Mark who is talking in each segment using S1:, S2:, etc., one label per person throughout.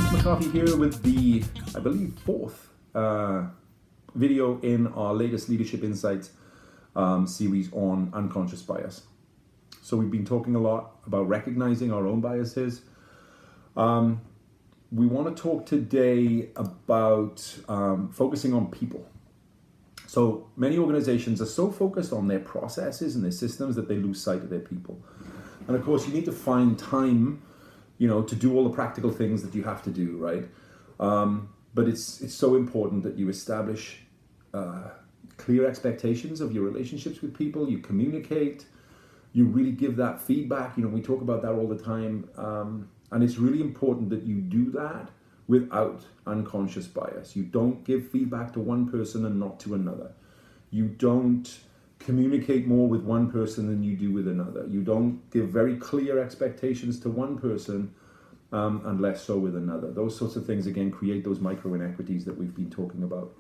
S1: Mr. McCarthy here with the, I believe, fourth video in our latest Leadership Insights series on unconscious bias. So we've been talking a lot about recognizing our own biases. We want to talk today about focusing on people. So many organizations are so focused on their processes and their systems that they lose sight of their people. And of course, you need to find time, to do all the practical things that you have to do, right? But it's so important that you establish clear expectations of your relationships with people. You communicate, you really give that feedback. We talk about that all the time. And it's really important that you do that without unconscious bias. You don't give feedback to one person and not to another. You don't communicate more with one person than you do with another. You don't give very clear expectations to one person and less so with another. Those sorts of things, again, create those micro inequities that we've been talking about.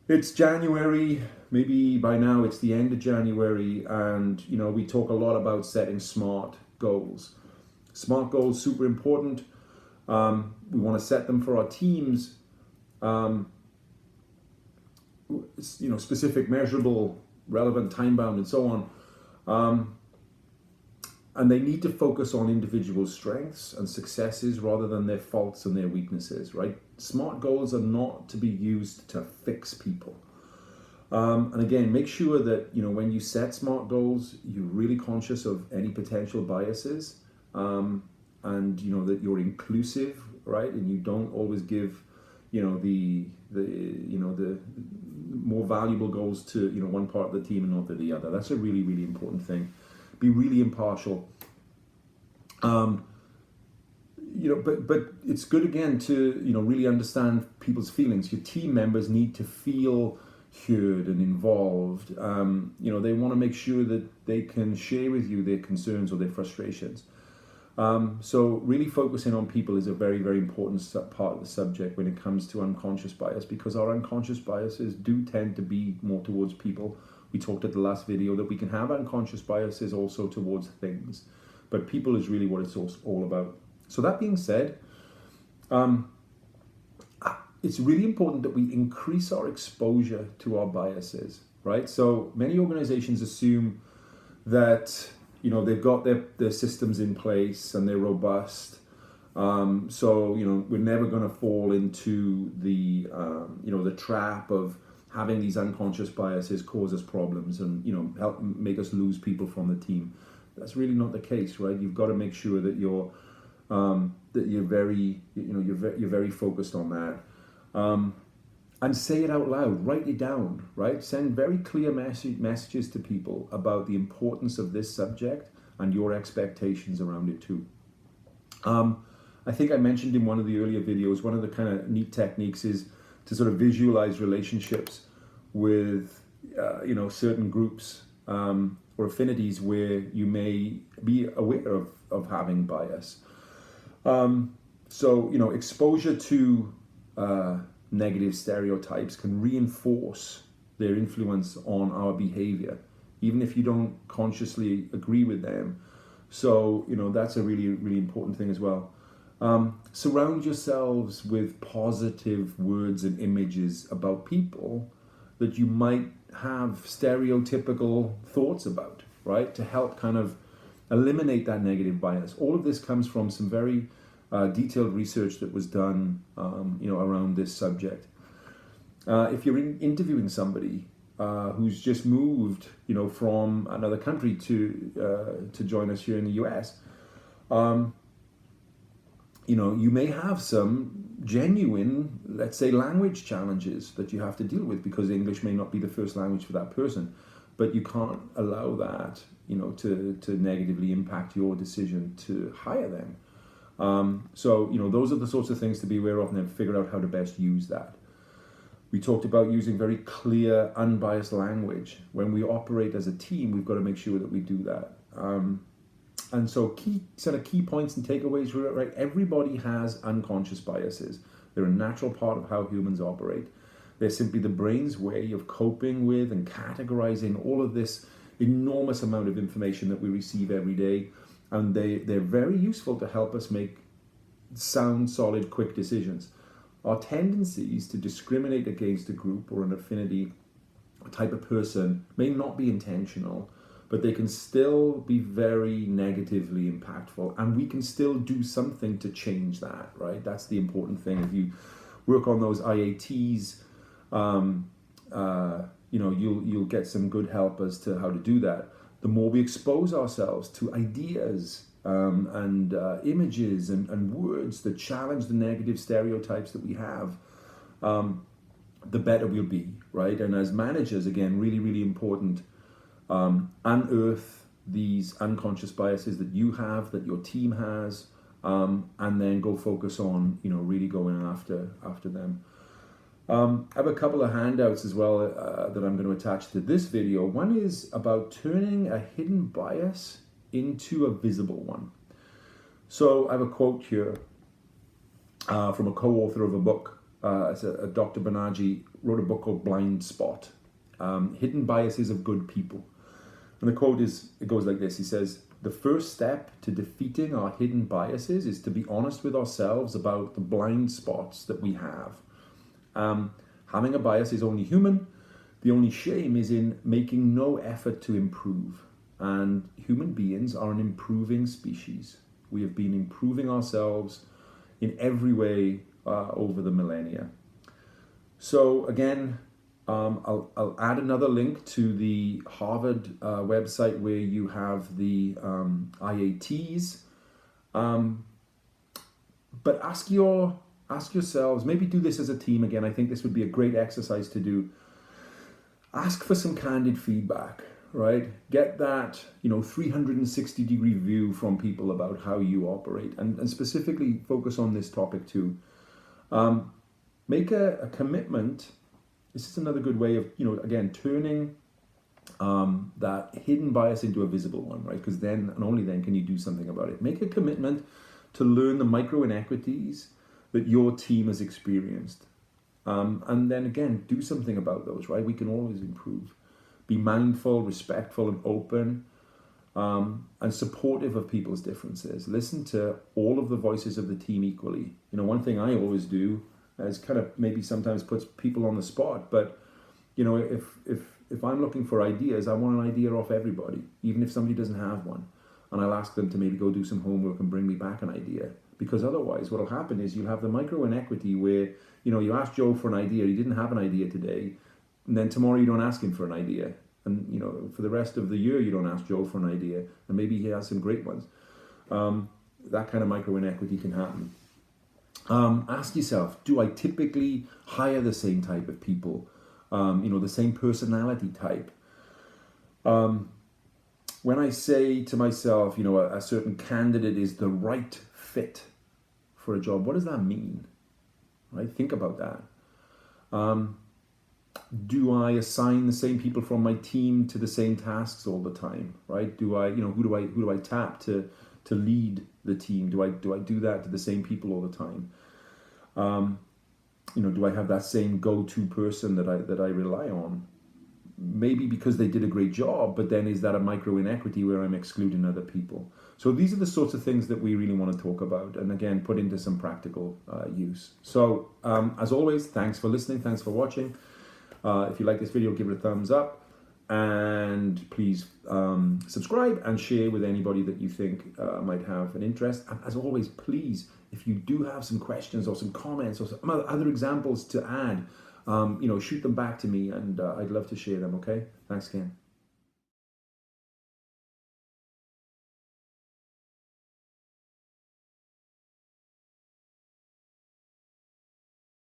S1: It's January, maybe by now it's the end of January, and we talk a lot about setting SMART goals. SMART goals, super important. We want to set them for our teams. Specific, measurable, relevant, time-bound, and so on. And they need to focus on individual strengths and successes rather than their faults and their weaknesses, right? SMART goals are not to be used to fix people. And again, make sure that, when you set SMART goals, you're really conscious of any potential biases, and, that you're inclusive, right? And you don't always give, the more valuable goals to, one part of the team and not to the other. That's a really, really important thing. Be really impartial. But it's good, again, to, really understand people's feelings. Your team members need to feel heard and involved. They want to make sure that they can share with you their concerns or their frustrations. So really focusing on people is a very, very important part of the subject when it comes to unconscious bias, because our unconscious biases do tend to be more towards people. We talked at the last video that we can have unconscious biases also towards things, but people is really what it's all about. So that being said, it's really important that we increase our exposure to our biases, right? So many organizations assume that they've got their systems in place and they're robust. So we're never going to fall into the trap of having these unconscious biases cause us problems and help make us lose people from the team. That's really not the case, right? You've got to make sure that you're very focused on that. And say it out loud, write it down, right? Send very clear messages to people about the importance of this subject and your expectations around it too. I think I mentioned in one of the earlier videos, one of the kind of neat techniques is to sort of visualize relationships with, certain groups or affinities where you may be aware of having bias. So, exposure to negative stereotypes can reinforce their influence on our behavior, even if you don't consciously agree with them. So, that's a really, really important thing as well. Surround yourselves with positive words and images about people that you might have stereotypical thoughts about, right? To help kind of eliminate that negative bias. All of this comes from some very detailed research that was done, around this subject. If you're interviewing somebody who's just moved, from another country to join us here in the US, you may have some genuine, let's say, language challenges that you have to deal with because English may not be the first language for that person, but you can't allow that, to negatively impact your decision to hire them. So those are the sorts of things to be aware of and then figure out how to best use that. We talked about using very clear, unbiased language. When we operate as a team, we've got to make sure that we do that. And so key points and takeaways, right? Everybody has unconscious biases. They're a natural part of how humans operate. They're simply the brain's way of coping with and categorizing all of this enormous amount of information that we receive every day. And they're very useful to help us make sound, solid, quick decisions. Our tendencies to discriminate against a group or an affinity, a type of person, may not be intentional, but they can still be very negatively impactful, and we can still do something to change that, right? That's the important thing. If you work on those IATs, you'll get some good help as to how to do that. The more we expose ourselves to ideas and images and words that challenge the negative stereotypes that we have, the better we'll be, right? And as managers, again, really, really important, unearth these unconscious biases that you have, that your team has, and then go focus on, really going after them. I have a couple of handouts as well that I'm going to attach to this video. One is about turning a hidden bias into a visible one. So I have a quote here from a co-author of a book. Dr. Banerjee wrote a book called Blind Spot, Hidden Biases of Good People. And the quote it goes like this. He says, "The first step to defeating our hidden biases is to be honest with ourselves about the blind spots that we have. Having a bias is only human. The only shame is in making no effort to improve. And human beings are an improving species. We have been improving ourselves in every way over the millennia." So again, I'll add another link to the Harvard website where you have the IATs. But ask yourselves, maybe do this as a team again. I think this would be a great exercise to do. Ask for some candid feedback, right? Get that, 360-degree view from people about how you operate, and specifically focus on this topic too. Make a commitment. This is another good way of, again, turning that hidden bias into a visible one, right? Because then, and only then, can you do something about it. Make a commitment to learn the micro inequities that your team has experienced. And then again, do something about those, right? We can always improve. Be mindful, respectful, and open, and supportive of people's differences. Listen to all of the voices of the team equally. One thing I always do is kind of maybe sometimes puts people on the spot, but if I'm looking for ideas, I want an idea off everybody, even if somebody doesn't have one. And I'll ask them to maybe go do some homework and bring me back an idea. Because otherwise what will happen is you'll have the micro inequity where, you ask Joe for an idea, he didn't have an idea today, and then tomorrow you don't ask him for an idea. And, for the rest of the year, you don't ask Joe for an idea, and maybe he has some great ones. That kind of micro inequity can happen. Ask yourself, do I typically hire the same type of people? The same personality type? When I say to myself, a certain candidate is the right fit for a job, what does that mean? Right? Think about that. Do I assign the same people from my team to the same tasks all the time? Right? Do I, who do I tap to lead the team? Do I do that to the same people all the time? Do I have that same go-to person that I rely on? Maybe because they did a great job, but then is that a micro inequity where I'm excluding other people? So these are the sorts of things that we really want to talk about, and again, put into some practical use. So as always, thanks for listening. Thanks for watching. If you like this video, give it a thumbs up, and please subscribe and share with anybody that you think might have an interest. And as always, please, if you do have some questions or some comments or some other examples to add, shoot them back to me, and I'd love to share them. Okay, thanks again.